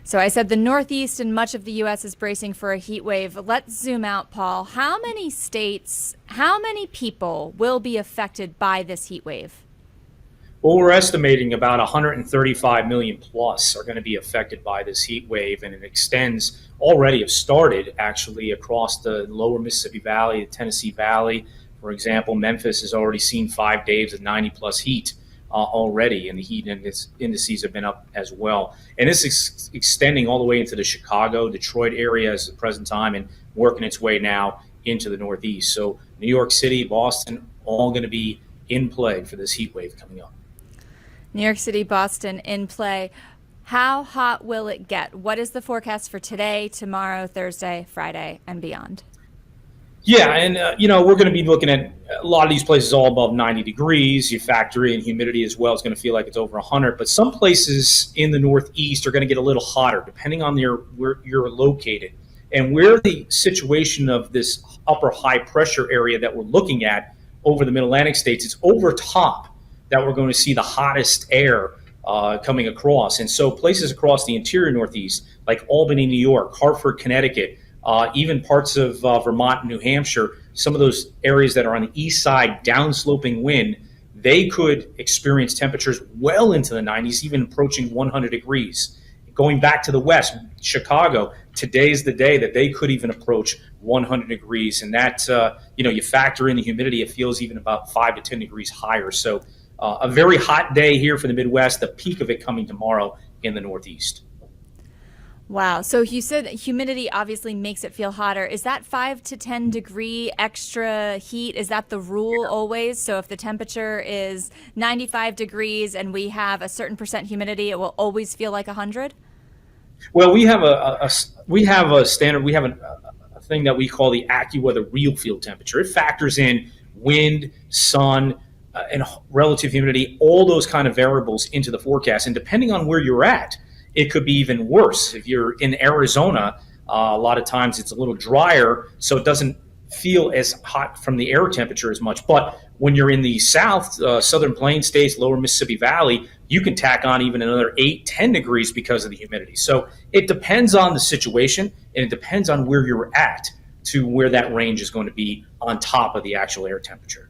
So I said the Northeast and much of the U.S. is bracing for a heat wave. Let's zoom out, Paul. How many states, how many people will be affected by this heat wave? Well, we're estimating about 135 million plus are going to be affected by this heat wave, and it extends already have started actually across the lower Mississippi Valley, the Tennessee Valley. For example, Memphis has already seen 5 days of 90 plus heat already, and the heat indices have been up as well. And this is extending all the way into the Chicago, Detroit area at the present time and working its way now into the Northeast. So New York City, Boston, all going to be in play for this heat wave coming up. New York City, Boston in play. How hot will it get? What is the forecast for today, tomorrow, Thursday, Friday, and beyond? Yeah, and we're going to be looking at a lot of these places all above 90 degrees. You factor in humidity as well; it's going to feel like it's over 100. But some places in the Northeast are going to get a little hotter, depending on where you're located and where the situation of this upper high pressure area that we're looking at over the Mid-Atlantic states. It's over top that we're going to see the hottest air coming across. And so places across the interior Northeast, like Albany, New York, Hartford, Connecticut, even parts of Vermont and New Hampshire, some of those areas that are on the east side, downsloping wind, they could experience temperatures well into the 90s, even approaching 100 degrees. Going back to the west, Chicago, today's the day that they could even approach 100 degrees. And that, you factor in the humidity, it feels even about 5 to 10 degrees higher. So a very hot day here for the Midwest, the peak of it coming tomorrow in the Northeast. Wow. So you said humidity obviously makes it feel hotter. Is that 5 to 10 degree extra heat? Is that the rule always? So if the temperature is 95 degrees and we have a certain percent humidity, it will always feel like 100? Well, we have a standard. We have a thing that we call the AccuWeather real field temperature. It factors in wind, sun, and relative humidity, all those kind of variables into the forecast. And depending on where you're at, it could be even worse. If you're in Arizona, a lot of times it's a little drier, so it doesn't feel as hot from the air temperature as much. But when you're in the south, southern plain states, lower Mississippi Valley, you can tack on even another 8, 10 degrees because of the humidity. So it depends on the situation, and it depends on where you're at to where that range is going to be on top of the actual air temperature.